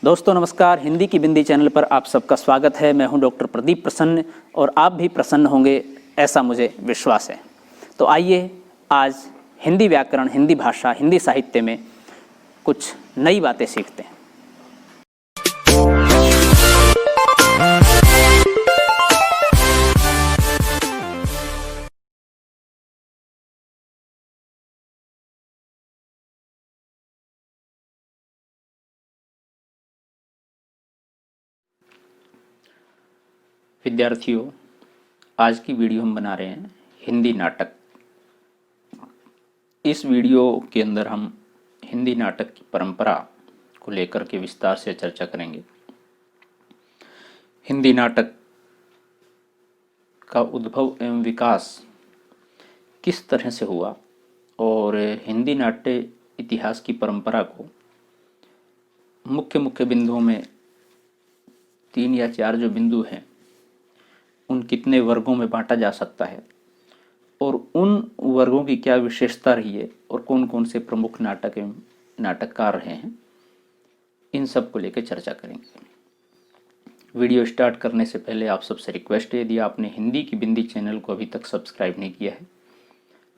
दोस्तों नमस्कार, हिंदी की बिंदी चैनल पर आप सबका स्वागत है। मैं हूं डॉक्टर प्रदीप प्रसन्न और आप भी प्रसन्न होंगे ऐसा मुझे विश्वास है। तो आइए आज हिंदी व्याकरण, हिंदी भाषा, हिंदी साहित्य में कुछ नई बातें सीखते हैं। विद्यार्थियों, आज की वीडियो हम बना रहे हैं हिंदी नाटक। इस वीडियो के अंदर हम हिंदी नाटक की परंपरा को लेकर के विस्तार से चर्चा करेंगे। हिंदी नाटक का उद्भव एवं विकास किस तरह से हुआ और हिंदी नाट्य इतिहास की परंपरा को मुख्य मुख्य बिंदुओं में 3 या 4 जो बिंदु हैं उन कितने वर्गों में बांटा जा सकता है और उन वर्गों की क्या विशेषता रही है और कौन कौन से प्रमुख नाटक एवं नाटककार रहे हैं, इन सब को लेकर चर्चा करेंगे। वीडियो स्टार्ट करने से पहले आप सबसे रिक्वेस्ट है, यदि आपने हिंदी की बिंदी चैनल को अभी तक सब्सक्राइब नहीं किया है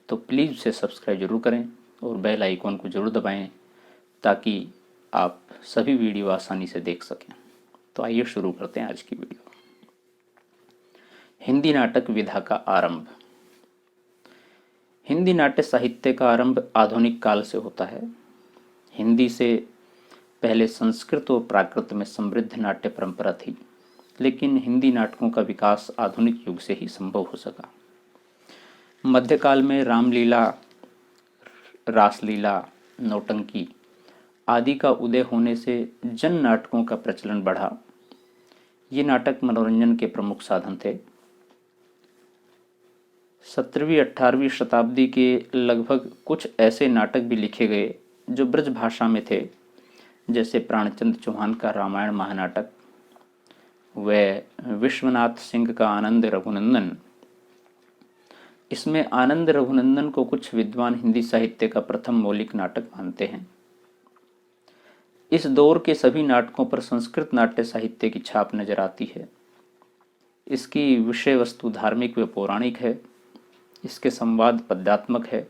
तो प्लीज़ उसे सब्सक्राइब जरूर करें और बेल आइकॉन को जरूर दबाएं ताकि आप सभी वीडियो आसानी से देख सकें। तो आइए शुरू करते हैं आज की वीडियो। हिंदी नाटक विधा का आरंभ। हिंदी नाट्य साहित्य का आरंभ आधुनिक काल से होता है। हिंदी से पहले संस्कृत और प्राकृत में समृद्ध नाट्य परंपरा थी, लेकिन हिंदी नाटकों का विकास आधुनिक युग से ही संभव हो सका। मध्यकाल में रामलीला, रासलीला, नौटंकी आदि का उदय होने से जन नाटकों का प्रचलन बढ़ा। ये नाटक मनोरंजन के प्रमुख साधन थे। 17वीं 18वीं शताब्दी के लगभग कुछ ऐसे नाटक भी लिखे गए जो ब्रज भाषा में थे, जैसे प्राणचंद्र चौहान का रामायण महानाटक व विश्वनाथ सिंह का आनंद रघुनंदन। इसमें आनंद रघुनंदन को कुछ विद्वान हिंदी साहित्य का प्रथम मौलिक नाटक मानते हैं। इस दौर के सभी नाटकों पर संस्कृत नाट्य साहित्य की छाप नजर आती है। इसकी विषय वस्तु धार्मिक व पौराणिक है। इसके संवाद पद्यात्मक है।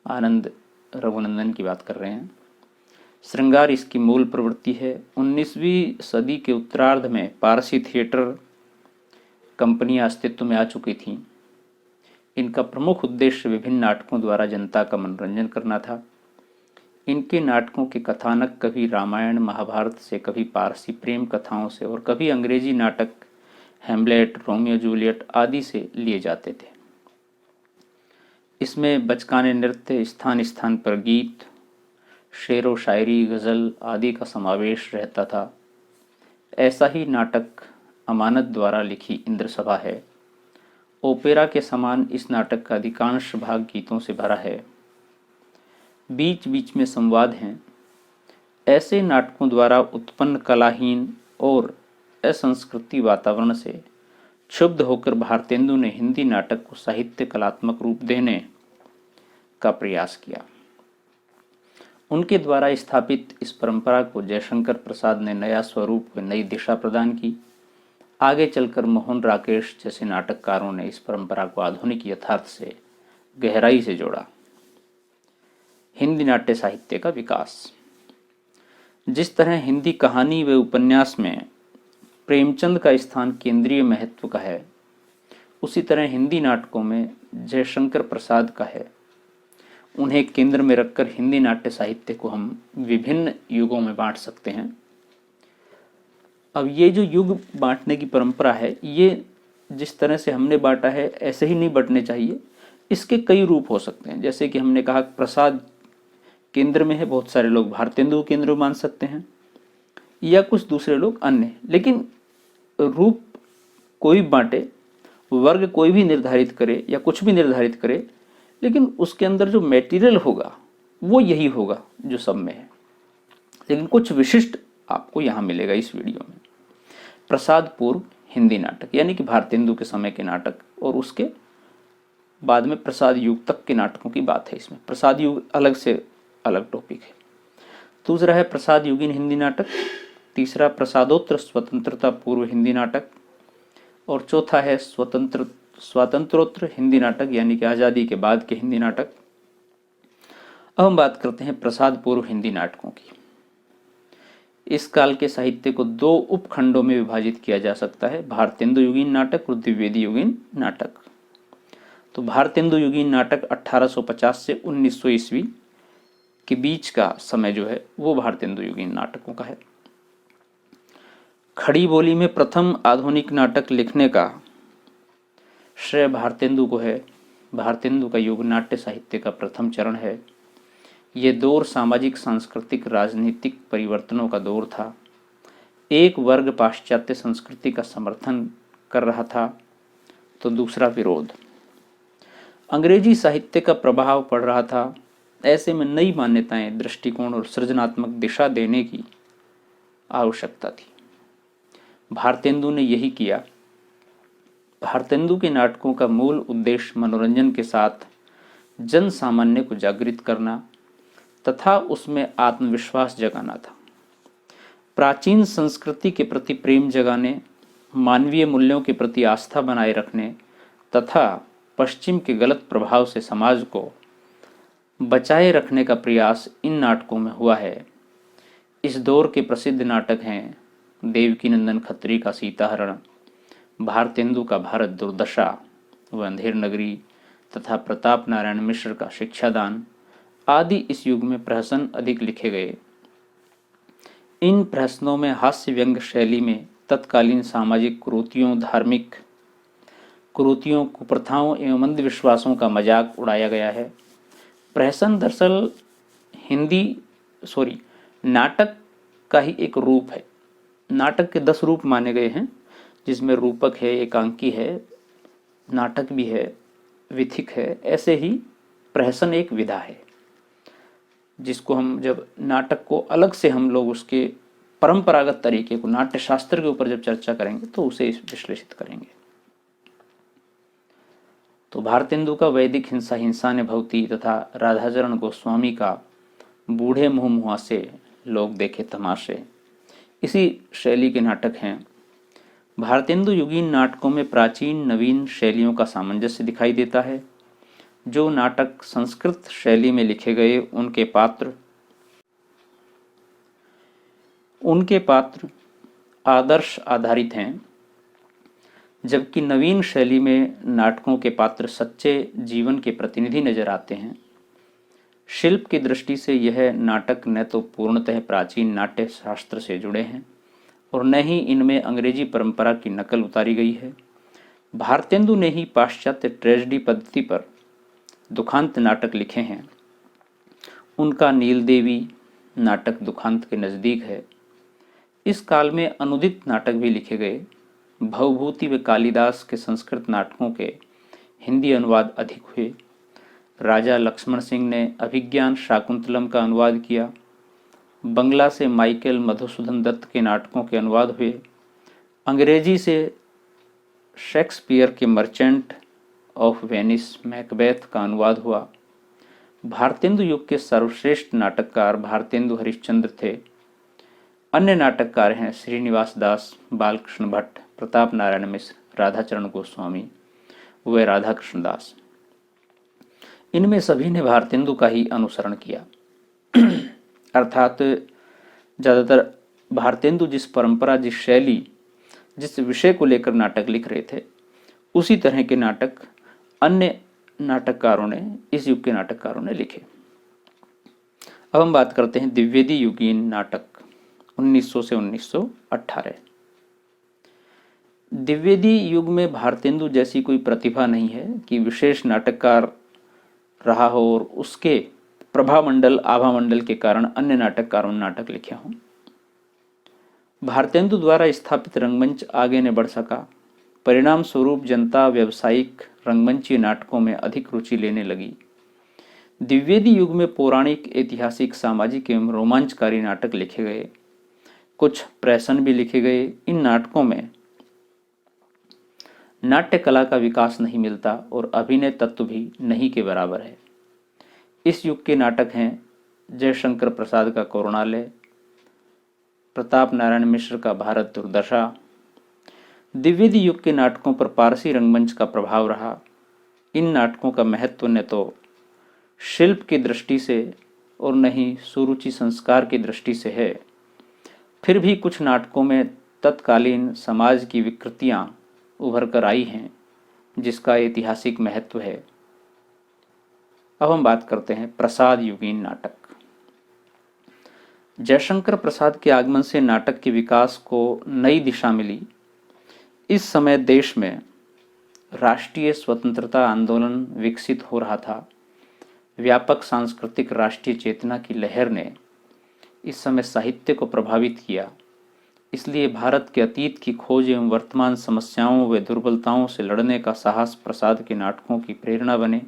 आनंद रघुनंदन की बात कर रहे हैं। श्रृंगार इसकी मूल प्रवृत्ति है। 19वीं सदी के उत्तरार्ध में पारसी थिएटर कंपनियां अस्तित्व में आ चुकी थीं। इनका प्रमुख उद्देश्य विभिन्न नाटकों द्वारा जनता का मनोरंजन करना था। इनके नाटकों के कथानक कभी रामायण महाभारत से, कभी पारसी प्रेम कथाओं से और कभी अंग्रेजी नाटक हैम्लेट, रोमियो जूलियट आदि से लिए जाते थे। इसमें बचकाने नृत्य, स्थान स्थान पर गीत, शेरो शायरी, गज़ल आदि का समावेश रहता था। ऐसा ही नाटक अमानत द्वारा लिखी इंद्रसभा है। ओपेरा के समान इस नाटक का अधिकांश भाग गीतों से भरा है। बीच बीच में संवाद हैं। ऐसे नाटकों द्वारा उत्पन्न कलाहीन और असंस्कृति वातावरण से क्षुब्ध होकर भारतेंदु ने हिंदी नाटक को साहित्य कलात्मक रूप देने का प्रयास किया। उनके द्वारा स्थापित इस परंपरा को जयशंकर प्रसाद ने नया स्वरूप व नई दिशा प्रदान की। आगे चलकर मोहन राकेश जैसे नाटककारों ने इस परंपरा को आधुनिक यथार्थ से गहराई से जोड़ा। हिंदी नाट्य साहित्य का विकास। जिस तरह हिंदी कहानी व उपन्यास में प्रेमचंद का स्थान केंद्रीय महत्व का है, उसी तरह हिंदी नाटकों में जयशंकर प्रसाद का है। उन्हें केंद्र में रखकर हिंदी नाट्य साहित्य को हम विभिन्न युगों में बांट सकते हैं। अब ये जो युग बांटने की परंपरा है, ये जिस तरह से हमने बांटा है ऐसे ही नहीं बंटने चाहिए। इसके कई रूप हो सकते हैं। जैसे कि हमने कहा प्रसाद केंद्र में है, बहुत सारे लोग भारतेंदु केंद्र मान सकते हैं या कुछ दूसरे लोग अन्य। लेकिन रूप कोई बांटे, वर्ग कोई भी निर्धारित करे या कुछ भी निर्धारित करे, लेकिन उसके अंदर जो मेटीरियल होगा वो यही होगा जो सब में है। लेकिन कुछ विशिष्ट आपको यहाँ मिलेगा इस वीडियो में। प्रसाद पूर्व हिंदी नाटक यानी कि भारतेंदु के समय के नाटक, और उसके बाद में प्रसाद युग तक के नाटकों की बात है। इसमें प्रसाद युग अलग से अलग टॉपिक है। दूसरा है प्रसाद युगीन हिंदी नाटक तीसरा प्रसादोत्तर स्वतंत्रता पूर्व हिंदी नाटक, और चौथा है स्वातंत्रोत्तर हिंदी नाटक, यानी कि आज़ादी के बाद के हिंदी नाटक। अब हम बात करते हैं प्रसाद पूर्व हिंदी नाटकों की। इस काल के साहित्य को दो उपखंडों में विभाजित किया जा सकता है, भारतेंदु युगीन नाटक और द्विवेदी युगीन नाटक। तो भारतेंदु युगीन नाटक 1850 से 1900 ईस्वी के बीच का समय जो है वो भारतेंदु युगीन नाटकों का है। खड़ी बोली में प्रथम आधुनिक नाटक लिखने का श्रेय भारतेंदु को है। भारतेंदु का युग नाट्य साहित्य का प्रथम चरण है। ये दौर सामाजिक, सांस्कृतिक, राजनीतिक परिवर्तनों का दौर था। एक वर्ग पाश्चात्य संस्कृति का समर्थन कर रहा था तो दूसरा विरोध। अंग्रेजी साहित्य का प्रभाव पड़ रहा था। ऐसे में नई मान्यताएं, दृष्टिकोण और सृजनात्मक दिशा देने की आवश्यकता थी। भारतेंदु ने यही किया। भारतेंदु के नाटकों का मूल उद्देश्य मनोरंजन के साथ जन सामान्य को जागृत करना तथा उसमें आत्मविश्वास जगाना था। प्राचीन संस्कृति के प्रति प्रेम जगाने, मानवीय मूल्यों के प्रति आस्था बनाए रखने तथा पश्चिम के गलत प्रभाव से समाज को बचाए रखने का प्रयास इन नाटकों में हुआ है। इस दौर के प्रसिद्ध नाटक हैं देवकीनंदन खत्री का सीताहरण, भारतेंदु का भारत दुर्दशा व अंधेर नगरी तथा प्रताप नारायण मिश्र का शिक्षादान आदि। इस युग में प्रहसन अधिक लिखे गए। इन प्रहसनों में हास्य व्यंग्य शैली में तत्कालीन सामाजिक कुरीतियों, धार्मिक कुरीतियों, कुप्रथाओं एवं अंधविश्वासों का मजाक उड़ाया गया है। प्रहसन दरअसल नाटक का ही एक रूप है। नाटक के 10 रूप माने गए हैं, जिसमें रूपक है, एकांकी है, नाटक भी है, विथिक है। ऐसे ही प्रहसन एक विधा है, जिसको हम जब नाटक को अलग से हम लोग उसके परंपरागत तरीके को नाट्य शास्त्र के ऊपर जब चर्चा करेंगे तो उसे विश्लेषित करेंगे। तो भारतेंदु का वैदिक हिंसा हिंसा ने भवती तथा राधाचरण गोस्वामी का बूढ़े मुँह मुहासे लोग देखे तमाशे, इसी शैली के नाटक हैं। भारतेंदु युगीन नाटकों में प्राचीन नवीन शैलियों का सामंजस्य दिखाई देता है। जो नाटक संस्कृत शैली में लिखे गए उनके पात्र आदर्श आधारित हैं, जबकि नवीन शैली में नाटकों के पात्र सच्चे जीवन के प्रतिनिधि नजर आते हैं। शिल्प की दृष्टि से यह नाटक न तो पूर्णतः प्राचीन नाट्य शास्त्र से जुड़े हैं और न ही इनमें अंग्रेजी परंपरा की नकल उतारी गई है। भारतेंदु ने ही पाश्चात्य ट्रेजेडी पद्धति पर दुखांत नाटक लिखे हैं। उनका नीलदेवी नाटक दुखांत के नज़दीक है। इस काल में अनुदित नाटक भी लिखे गए। भवभूति व कालिदास के संस्कृत नाटकों के हिंदी अनुवाद अधिक हुए। राजा लक्ष्मण सिंह ने अभिज्ञान शाकुंतलम का अनुवाद किया। बंगला से माइकल मधुसूदन दत्त के नाटकों के अनुवाद हुए। अंग्रेजी से शेक्सपियर के मर्चेंट ऑफ वेनिस मैकबेथ का अनुवाद हुआ। भारतेंदु युग के सर्वश्रेष्ठ नाटककार भारतेंदु हरिश्चंद्र थे। अन्य नाटककार हैं श्रीनिवास दास, बालकृष्ण भट्ट, प्रताप नारायण मिश्र, राधाचरण गोस्वामी व राधाकृष्ण दास। इनमें सभी ने भारतेंदु का ही अनुसरण किया। अर्थात ज़्यादातर भारतेंदु जिस परंपरा, जिस शैली, जिस विषय को लेकर नाटक लिख रहे थे, उसी तरह के नाटक अन्य नाटककारों ने, इस युग के नाटककारों ने लिखे। अब हम बात करते हैं द्विवेदी युगीन नाटक 1900 से 1918। द्विवेदी युग में भारतेंदु जैसी कोई प्रतिभा नहीं है कि विशेष नाटककार रहा हो और उसके प्रभामंडल, आभामंडल के कारण अन्य नाटककारों ने नाटक लिखे हों। भारतेंदु द्वारा स्थापित रंगमंच आगे न बढ़ सका। परिणाम स्वरूप जनता व्यावसायिक रंगमंचीय नाटकों में अधिक रुचि लेने लगी। द्विवेदी युग में पौराणिक, ऐतिहासिक, सामाजिक एवं रोमांचकारी नाटक लिखे गए। कुछ प्रहसन भी लिखे गए। इन नाटकों में नाट्य कला का विकास नहीं मिलता और अभिनय तत्व भी नहीं के बराबर है। इस युग के नाटक हैं जयशंकर प्रसाद का करुणालय, प्रताप नारायण मिश्र का भारत दुर्दशा, द्विवेदी युग के नाटकों पर पारसी रंगमंच का प्रभाव रहा। इन नाटकों का महत्व न तो शिल्प की दृष्टि से और न ही सुरुचि संस्कार की दृष्टि से है, फिर भी कुछ नाटकों में तत्कालीन समाज की विकृतियां उभर कर आई हैं जिसका ऐतिहासिक महत्व है। अब हम बात करते हैं प्रसाद युगीन नाटक। जयशंकर प्रसाद के आगमन से नाटक के विकास को नई दिशा मिली। इस समय देश में राष्ट्रीय स्वतंत्रता आंदोलन विकसित हो रहा था। व्यापक सांस्कृतिक राष्ट्रीय चेतना की लहर ने इस समय साहित्य को प्रभावित किया। इसलिए भारत के अतीत की खोज एवं वर्तमान समस्याओं व दुर्बलताओं से लड़ने का साहस प्रसाद के नाटकों की प्रेरणा बने।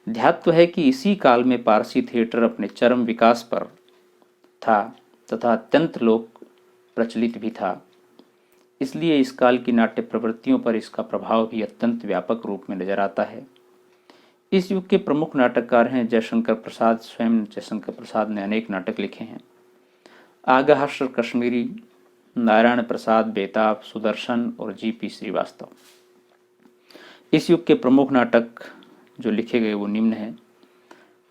ध्यात्व है कि इसी काल में पारसी थिएटर अपने चरम विकास पर था तथा अत्यंत लोक प्रचलित भी था। इसलिए इस काल की नाट्य प्रवृत्तियों पर इसका प्रभाव भी अत्यंत व्यापक रूप में नजर आता है। इस युग के प्रमुख नाटककार हैं जयशंकर प्रसाद। स्वयं जयशंकर प्रसाद ने अनेक नाटक लिखे हैं। आगाहर्ष कश्मीरी, नारायण प्रसाद बेताब, सुदर्शन और जी.पी. श्रीवास्तव। इस युग के प्रमुख नाटक जो लिखे गए वो निम्न हैं।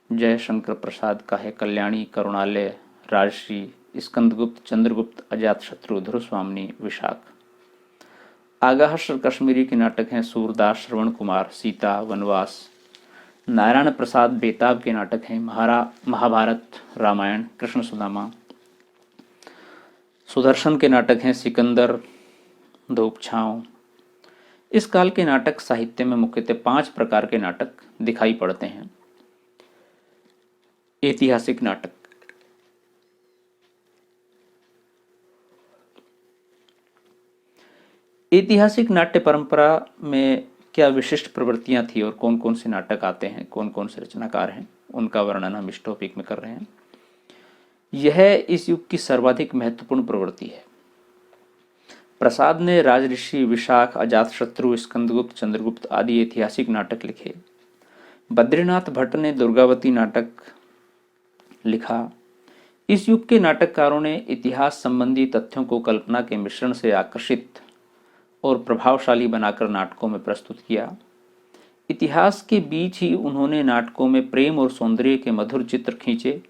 जयशंकर प्रसाद का है कल्याणी, करुणालय, राजश्री, स्कंदगुप्त, चंद्रगुप्त, अजातशत्रु, ध्रुवस्वामिनी, विशाख। आगाहर्ष कश्मीरी के नाटक हैं सूरदास, श्रवण कुमार, सीता, वनवास। नारायण प्रसाद बेताब के नाटक हैं महाभारत, रामायण, कृष्ण सुदामा। सुदर्शन के नाटक हैं सिकंदर, धूप छांव। इस काल के नाटक साहित्य में मुख्यतः 5 प्रकार के नाटक दिखाई पड़ते हैं। ऐतिहासिक नाटक। ऐतिहासिक नाट्य परंपरा में क्या विशिष्ट प्रवृत्तियां थी और कौन कौन से नाटक आते हैं, कौन कौन से रचनाकार हैं, उनका वर्णन हम इस टॉपिक में कर रहे हैं। यह इस युग की सर्वाधिक महत्वपूर्ण प्रवृत्ति है। प्रसाद ने राजऋषि, विशाख, अजातशत्रु, स्कंदगुप्त, चंद्रगुप्त आदि ऐतिहासिक नाटक लिखे। बद्रीनाथ भट्ट ने दुर्गावती नाटक लिखा। इस युग के नाटककारों ने इतिहास संबंधी तथ्यों को कल्पना के मिश्रण से आकर्षित और प्रभावशाली बनाकर नाटकों में प्रस्तुत किया। इतिहास के बीच ही उन्होंने नाटकों में प्रेम और सौंदर्य के मधुर चित्र खींचे।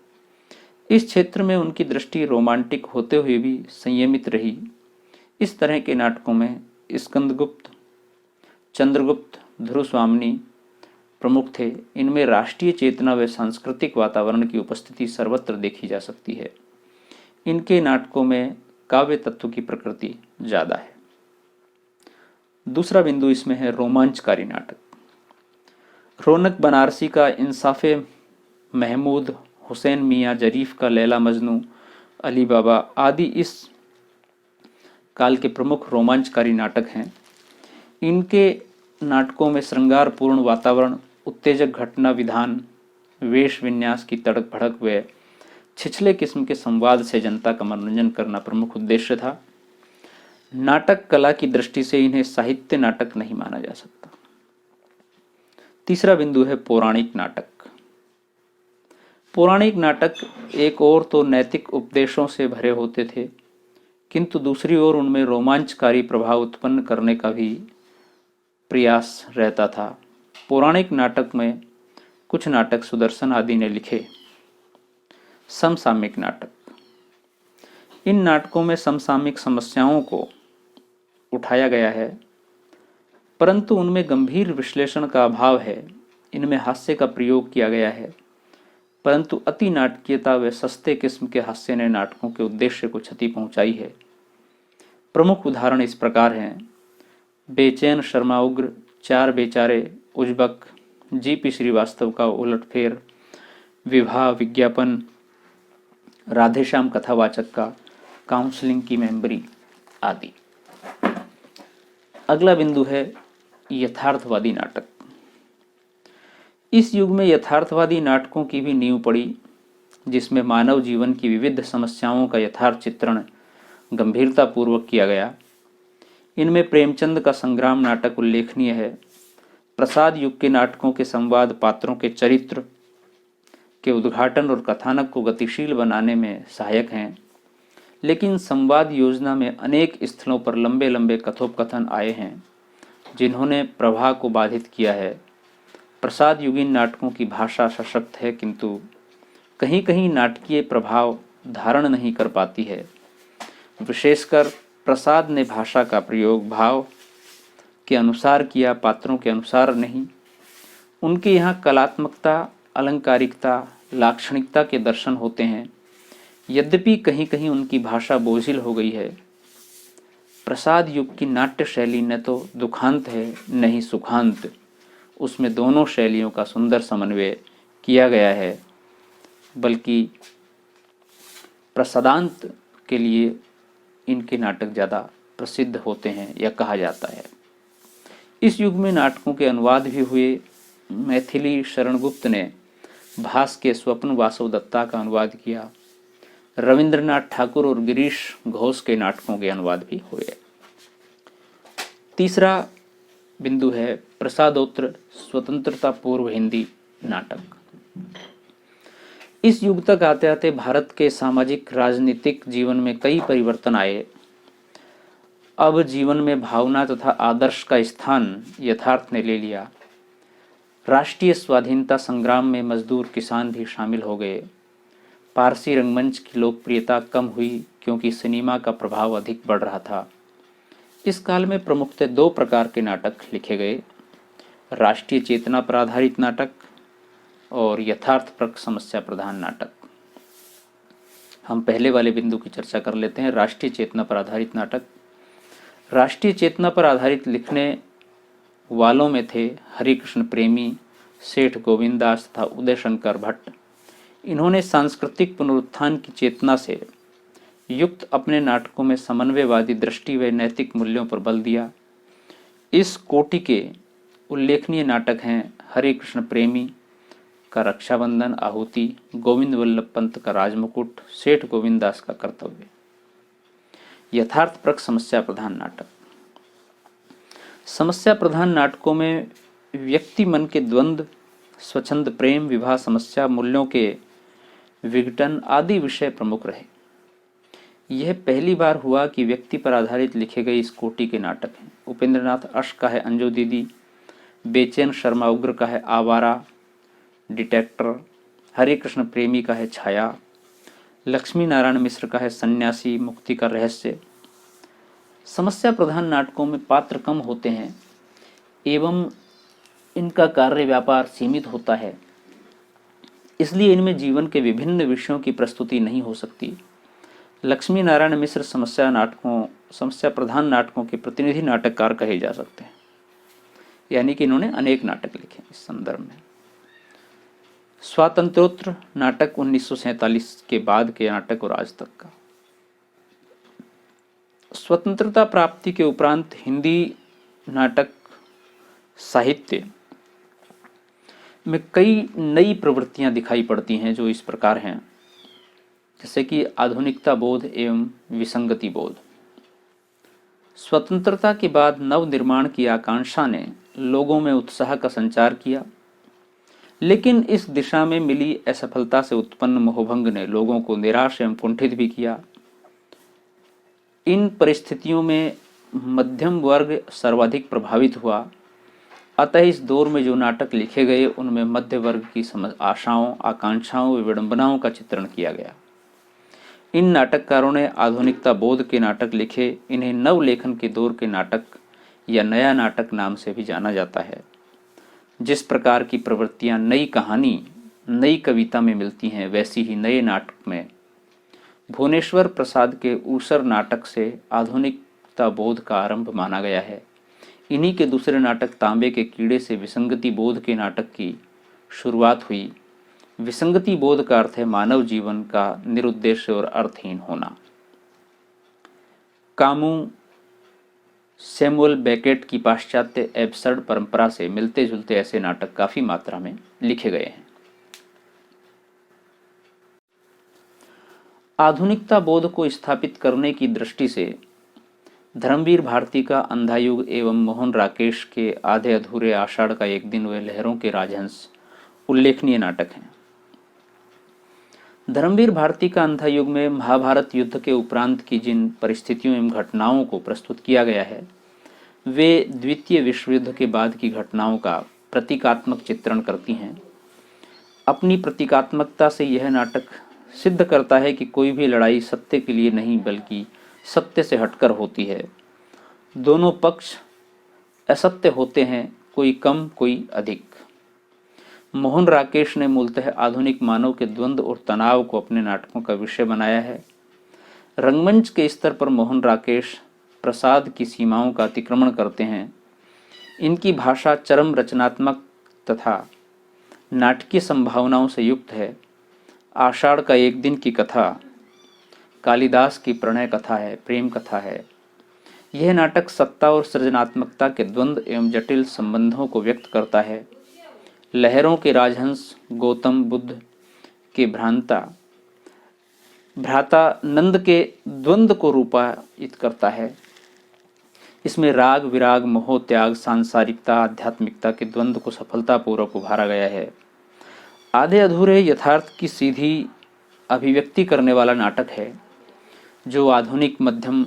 इस क्षेत्र में उनकी दृष्टि रोमांटिक होते हुए भी संयमित रही। इस तरह के नाटकों में स्कंदगुप्त, चंद्रगुप्त, ध्रुवस्वामिनी प्रमुख थे। इनमें राष्ट्रीय चेतना व सांस्कृतिक वातावरण की उपस्थिति सर्वत्र देखी जा सकती है। इनके नाटकों में काव्य तत्व की प्रकृति ज्यादा है। दूसरा बिंदु इसमें है रोमांचकारी नाटक। रौनक बनारसी का इंसाफे महमूद, हुसैन मियाँ जरीफ का लैला मजनू, अली बाबा आदि इस काल के प्रमुख रोमांचकारी नाटक हैं। इनके नाटकों में श्रृंगारपूर्ण वातावरण, उत्तेजक घटना विधान, वेश विन्यास की तड़क भड़क व छिछले किस्म के संवाद से जनता का मनोरंजन करना प्रमुख उद्देश्य था। नाटक कला की दृष्टि से इन्हें साहित्य नाटक नहीं माना जा सकता। तीसरा बिंदु है पौराणिक नाटक। पौराणिक नाटक एक ओर तो नैतिक उपदेशों से भरे होते थे, किंतु दूसरी ओर उनमें रोमांचकारी प्रभाव उत्पन्न करने का भी प्रयास रहता था। पौराणिक नाटक में कुछ नाटक सुदर्शन आदि ने लिखे। समसामयिक नाटक। इन नाटकों में समसामयिक समस्याओं को उठाया गया है, परंतु उनमें गंभीर विश्लेषण का अभाव है। इनमें हास्य का प्रयोग किया गया है, परंतु अति नाटकीयता व सस्ते किस्म के हास्य ने नाटकों के उद्देश्य को क्षति पहुंचाई है। प्रमुख उदाहरण इस प्रकार हैं: बेचैन शर्मा उग्र, चार बेचारे, उज्बक, जी.पी. श्रीवास्तव का उलटफेर, विवाह विज्ञापन, राधेश्याम कथावाचक का काउंसलिंग की मेंबरी आदि। अगला बिंदु है यथार्थवादी नाटक। इस युग में यथार्थवादी नाटकों की भी नींव पड़ी, जिसमें मानव जीवन की विविध समस्याओं का यथार्थ चित्रण गंभीरतापूर्वक किया गया। इनमें प्रेमचंद का संग्राम नाटक उल्लेखनीय है। प्रसाद युग के नाटकों के संवाद पात्रों के चरित्र के उद्घाटन और कथानक को गतिशील बनाने में सहायक हैं, लेकिन संवाद योजना में अनेक स्थलों पर लंबे लंबे कथोपकथन आए हैं जिन्होंने प्रवाह को बाधित किया है। प्रसाद युगीन नाटकों की भाषा सशक्त है, किंतु कहीं कहीं नाटकीय प्रभाव धारण नहीं कर पाती है। विशेषकर प्रसाद ने भाषा का प्रयोग भाव के अनुसार किया, पात्रों के अनुसार नहीं। उनके यहाँ कलात्मकता, अलंकारिकता, लाक्षणिकता के दर्शन होते हैं। यद्यपि कहीं कहीं उनकी भाषा बोझिल हो गई है। प्रसाद युग की नाट्य शैली न तो दुखांत है न ही सुखांत, उसमें दोनों शैलियों का सुंदर समन्वय किया गया है, बल्कि प्रसादांत के लिए इनके नाटक ज़्यादा प्रसिद्ध होते हैं या कहा जाता है। इस युग में नाटकों के अनुवाद भी हुए। मैथिली शरणगुप्त ने भास के स्वप्न वासव दत्ता का अनुवाद किया। रविंद्रनाथ ठाकुर और गिरीश घोष के नाटकों के अनुवाद भी हुए। तीसरा बिंदु है प्रसादोत्तर स्वतंत्रता पूर्व हिंदी नाटक। इस युग तक आते आते भारत के सामाजिक राजनीतिक जीवन में कई परिवर्तन आए। अब जीवन में भावना तथा आदर्श का स्थान यथार्थ ने ले लिया। राष्ट्रीय स्वाधीनता संग्राम में मजदूर किसान भी शामिल हो गए। पारसी रंगमंच की लोकप्रियता कम हुई क्योंकि सिनेमा का प्रभाव अधिक बढ़ रहा था। इस काल में प्रमुखतः दो प्रकार के नाटक लिखे गए, राष्ट्रीय चेतना पर आधारित नाटक और यथार्थपरक समस्या प्रधान नाटक। हम पहले वाले बिंदु की चर्चा कर लेते हैं, राष्ट्रीय चेतना पर आधारित नाटक। राष्ट्रीय चेतना पर आधारित लिखने वालों में थे हरिकृष्ण प्रेमी, सेठ गोविंद दास तथा उदय शंकर भट्ट। इन्होंने सांस्कृतिक पुनरुत्थान की चेतना से युक्त अपने नाटकों में समन्वयवादी दृष्टि व नैतिक मूल्यों पर बल दिया। इस कोटि के उल्लेखनीय नाटक हैं हरिकृष्ण प्रेमी का रक्षाबंधन, आहुति, गोविंद वल्लभ पंत का राजमुकुट, सेठ गोविंद दास का कर्तव्य। यथार्थपरक समस्या प्रधान नाटक। समस्या प्रधान नाटकों में व्यक्ति मन के द्वंद्व, स्वच्छंद प्रेम, विवाह समस्या, मूल्यों के विघटन आदि विषय प्रमुख रहे। यह पहली बार हुआ कि व्यक्ति पर आधारित लिखे गए इस कोटि के नाटक हैं। उपेंद्रनाथ अश्क का है अंजू दीदी, बेचैन शर्मा उग्र का है आवारा डिटेक्टर, हरिकृष्ण प्रेमी का है छाया, लक्ष्मी नारायण मिश्र का है सन्यासी, मुक्ति का रहस्य। समस्या प्रधान नाटकों में पात्र कम होते हैं एवं इनका कार्य व्यापार सीमित होता है, इसलिए इनमें जीवन के विभिन्न विषयों की प्रस्तुति नहीं हो सकती। लक्ष्मी नारायण मिश्र समस्या प्रधान नाटकों के प्रतिनिधि नाटककार कहे जा सकते हैं, यानी कि इन्होंने अनेक नाटक लिखे इस संदर्भ में। स्वातंत्रोत्तर नाटक 1947 के बाद के नाटक और आज तक का। स्वतंत्रता प्राप्ति के उपरांत हिंदी नाटक साहित्य में कई नई प्रवृत्तियां दिखाई पड़ती हैं जो इस प्रकार हैं, जैसे कि आधुनिकता बोध एवं विसंगति बोध। स्वतंत्रता के बाद नव निर्माण की आकांक्षा ने लोगों में उत्साह का संचार किया, लेकिन इस दिशा में मिली असफलता से उत्पन्न मोहभंग ने लोगों को निराश एवं कुंठित भी किया। इन परिस्थितियों में मध्यम वर्ग सर्वाधिक प्रभावित हुआ। अतः इस दौर में जो नाटक लिखे गए उनमें मध्य वर्ग की आशाओं, आकांक्षाओं, विडंबनाओं का चित्रण किया गया। इन नाटककारों ने आधुनिकता बोध के नाटक लिखे। इन्हें नव लेखन के दौर के नाटक या नया नाटक नाम से भी जाना जाता है। जिस प्रकार की प्रवृत्तियां नई कहानी, नई कविता में मिलती हैं, वैसी ही नए नाटक में भुवनेश्वर प्रसाद के ऊसर नाटक से आधुनिकता बोध का आरंभ माना गया है। इन्हीं के दूसरे नाटक तांबे के कीड़े से विसंगति बोध के नाटक की शुरुआत हुई। विसंगति बोध का अर्थ है मानव जीवन का निरुद्देश्य और अर्थहीन होना। कामू सैमुअल बेकेट की पाश्चात्य एब्सर्ड परंपरा से मिलते जुलते ऐसे नाटक काफी मात्रा में लिखे गए हैं। आधुनिकता बोध को स्थापित करने की दृष्टि से धर्मवीर भारती का अंधा युग एवं मोहन राकेश के आधे अधूरे आषाढ़ का एक दिन व लहरों के राजहंस उल्लेखनीय नाटक हैं। धर्मवीर भारती का अंधा युग में महाभारत युद्ध के उपरांत की जिन परिस्थितियों एवं घटनाओं को प्रस्तुत किया गया है वे द्वितीय विश्व युद्ध के बाद की घटनाओं का प्रतीकात्मक चित्रण करती हैं। अपनी प्रतीकात्मकता से यह नाटक सिद्ध करता है कि कोई भी लड़ाई सत्य के लिए नहीं बल्कि सत्य से हटकर होती है। दोनों पक्ष असत्य होते हैं, कोई कम कोई अधिक। मोहन राकेश ने मूलतः आधुनिक मानव के द्वंद्व और तनाव को अपने नाटकों का विषय बनाया है। रंगमंच के स्तर पर मोहन राकेश प्रसाद की सीमाओं का अतिक्रमण करते हैं। इनकी भाषा चरम रचनात्मक तथा नाटकीय संभावनाओं से युक्त है। आषाढ़ का एक दिन की कथा कालिदास की प्रणय कथा है, प्रेम कथा है। यह नाटक सत्ता और सृजनात्मकता के द्वंद्व एवं जटिल संबंधों को व्यक्त करता है। लहरों के राजहंस गौतम बुद्ध के भ्राता नंद के द्वंद्व को रूपायित करता है। इसमें राग विराग मोह त्याग सांसारिकता आध्यात्मिकता के द्वंद्व को सफलतापूर्वक उभारा गया है। आधे अधूरे यथार्थ की सीधी अभिव्यक्ति करने वाला नाटक है जो आधुनिक मध्यम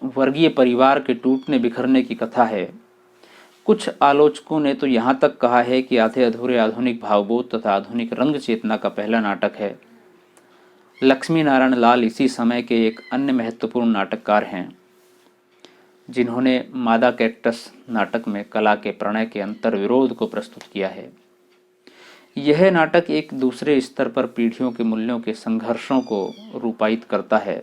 वर्गीय परिवार के टूटने बिखरने की कथा है। कुछ आलोचकों ने तो यहाँ तक कहा है कि आधे अधूरे आधुनिक भावबोध तथा आधुनिक रंग चेतना का पहला नाटक है। लक्ष्मी नारायण लाल इसी समय के एक अन्य महत्वपूर्ण नाटककार हैं जिन्होंने मादा कैक्टस नाटक में कला के प्रणय के अंतर विरोध को प्रस्तुत किया है। यह नाटक एक दूसरे स्तर पर पीढ़ियों के मूल्यों के संघर्षों को रूपायित करता है।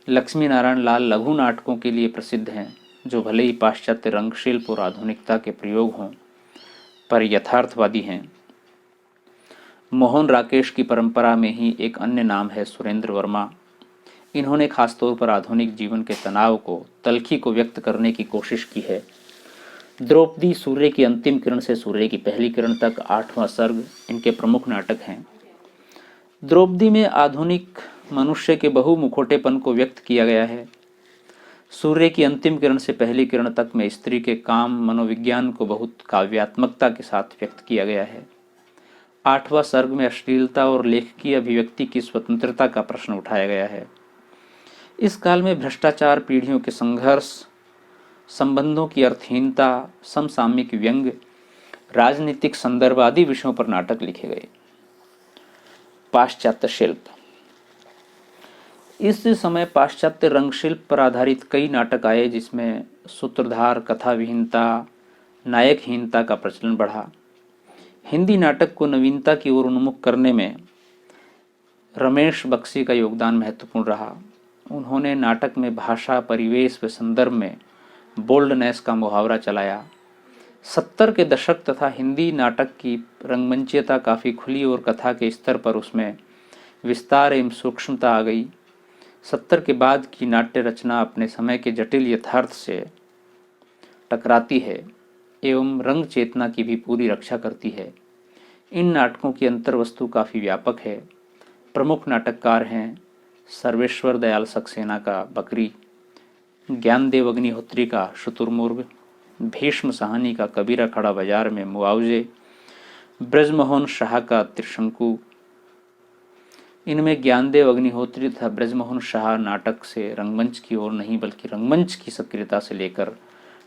लक्ष्मी नारायण लाल लघु नाटकों के लिए प्रसिद्ध हैं जो भले ही पाश्चात्य रंगशिल्प और आधुनिकता के प्रयोग हों पर यथार्थवादी हैं। मोहन राकेश की परंपरा में ही एक अन्य नाम है सुरेंद्र वर्मा। इन्होंने खासतौर पर आधुनिक जीवन के तनाव को तल्खी को व्यक्त करने की कोशिश की है। द्रौपदी सूर्य की अंतिम किरण से सूर्य की पहली किरण तक 8वां सर्ग इनके प्रमुख नाटक हैं। द्रौपदी में आधुनिक मनुष्य के बहुमुखोटेपन को व्यक्त किया गया है। सूर्य की अंतिम किरण से पहली किरण तक में स्त्री के काम मनोविज्ञान को बहुत काव्यात्मकता के साथ व्यक्त किया गया है। 8वां सर्ग में अश्लीलता और लेखकीय अभिव्यक्ति की स्वतंत्रता का प्रश्न उठाया गया है। इस काल में भ्रष्टाचार, पीढ़ियों के संघर्ष, संबंधों की अर्थहीनता, समसामयिक व्यंग्य, राजनीतिक संदर्भ आदि विषयों पर नाटक लिखे गए। पाश्चात्य शिल्प। इस समय पाश्चात्य रंगशिल्प पर आधारित कई नाटक आए जिसमें सूत्रधार, कथाविहीनता, नायकहीनता का प्रचलन बढ़ा। हिंदी नाटक को नवीनता की ओर उन्मुख करने में रमेश बख्शी का योगदान महत्वपूर्ण रहा। उन्होंने नाटक में भाषा, परिवेश व संदर्भ में बोल्डनेस का मुहावरा चलाया। 70 के दशक तथा हिंदी नाटक की रंगमंचीयता काफ़ी खुली और कथा के स्तर पर उसमें विस्तार एवं सूक्ष्मता आ गई। 70 के बाद की नाट्य रचना अपने समय के जटिल यथार्थ से टकराती है एवं रंग चेतना की भी पूरी रक्षा करती है। इन नाटकों की अंतर्वस्तु काफ़ी व्यापक है। प्रमुख नाटककार हैं सर्वेश्वर दयाल सक्सेना का बकरी, ज्ञानदेव अग्निहोत्री का शुतुरमुर्ग, भीष्म साहनी का कबीरा खड़ा बाजार में मुआवजे, ब्रजमोहन शाह का त्रिशंकु। इनमें ज्ञानदेव अग्निहोत्री तथा ब्रजमोहन शाह नाटक से रंगमंच की ओर नहीं बल्कि रंगमंच की सक्रियता से लेकर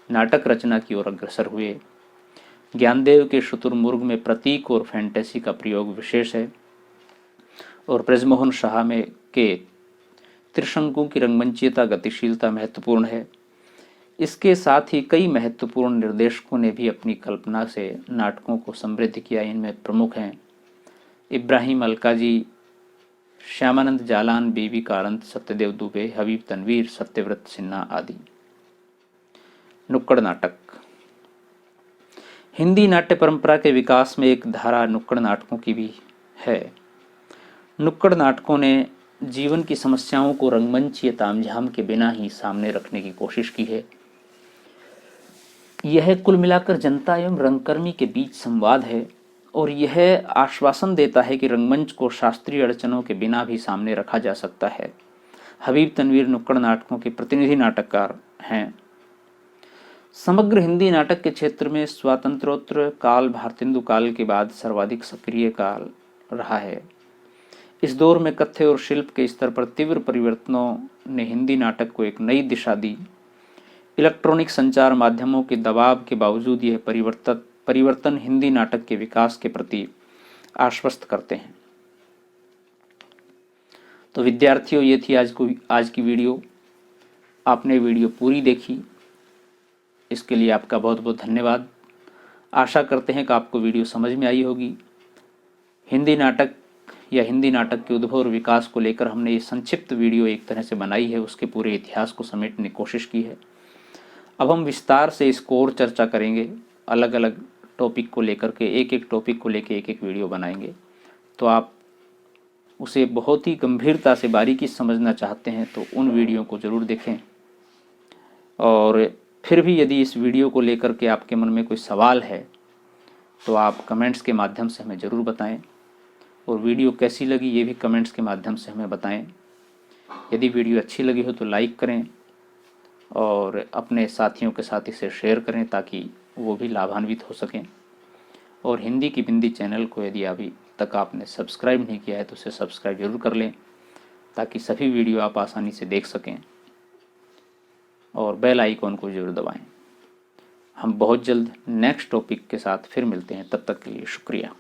नाटक रचना की ओर अग्रसर हुए। ज्ञानदेव के शुतुरमुर्ग में प्रतीक और फैंटेसी का प्रयोग विशेष है और ब्रजमोहन शाह में के त्रिशंकु की रंगमंचीयता गतिशीलता महत्वपूर्ण है। इसके साथ ही कई महत्वपूर्ण निर्देशकों ने भी अपनी कल्पना से नाटकों को समृद्ध किया। इनमें प्रमुख हैं इब्राहिम अलकाजी, श्यामानंद जालान, बीवी कारंत, सत्यदेव दुबे, हबीब तनवीर, सत्यव्रत सिन्हा आदि। नुक्कड़ नाटक। हिंदी नाट्य परंपरा के विकास में एक धारा नुक्कड़ नाटकों की भी है। नुक्कड़ नाटकों ने जीवन की समस्याओं को रंगमंचीय तामझाम के बिना ही सामने रखने की कोशिश की है। यह कुल मिलाकर जनता एवं रंगकर्मी के बीच संवाद है और यह आश्वासन देता है कि रंगमंच को शास्त्रीय अड़चनों के बिना भी सामने रखा जा सकता है। हबीब तनवीर नुक्कड़ नाटकों के प्रतिनिधि नाटककार हैं। समग्र हिंदी नाटक के क्षेत्र में स्वातंत्रोत्तर काल भारतेंदु काल के बाद सर्वाधिक सक्रिय काल रहा है। इस दौर में कथ्य और शिल्प के स्तर पर तीव्र परिवर्तनों ने हिंदी नाटक को एक नई दिशा दी। इलेक्ट्रॉनिक संचार माध्यमों के दबाव के बावजूद यह परिवर्तन हिंदी नाटक के विकास के प्रति आश्वस्त करते हैं। तो विद्यार्थियों, ये थी आज की वीडियो। आपने वीडियो पूरी देखी, इसके लिए आपका बहुत बहुत धन्यवाद। आशा करते हैं कि आपको वीडियो समझ में आई होगी। हिंदी नाटक या हिंदी नाटक के उद्भव और विकास को लेकर हमने ये संक्षिप्त वीडियो एक तरह से बनाई है, उसके पूरे इतिहास को समेटने की कोशिश की है। अब हम विस्तार से इसको और चर्चा करेंगे, अलग अलग टॉपिक को लेकर के, एक एक टॉपिक को लेकर एक एक वीडियो बनाएंगे। तो आप उसे बहुत ही गंभीरता से बारीकी समझना चाहते हैं तो उन वीडियो को ज़रूर देखें। और फिर भी यदि इस वीडियो को लेकर के आपके मन में कोई सवाल है तो आप कमेंट्स के माध्यम से हमें ज़रूर बताएं, और वीडियो कैसी लगी ये भी कमेंट्स के माध्यम से हमें बताएं। यदि वीडियो अच्छी लगी हो तो लाइक करें और अपने साथियों के साथ इसे शेयर करें ताकि वो भी लाभान्वित हो सकें। और हिंदी की बिंदी चैनल को यदि अभी तक आपने सब्सक्राइब नहीं किया है तो उसे सब्सक्राइब जरूर कर लें ताकि सभी वीडियो आप आसानी से देख सकें, और बेल आइकॉन को जरूर दबाएं। हम बहुत जल्द नेक्स्ट टॉपिक के साथ फिर मिलते हैं, तब तक के लिए शुक्रिया।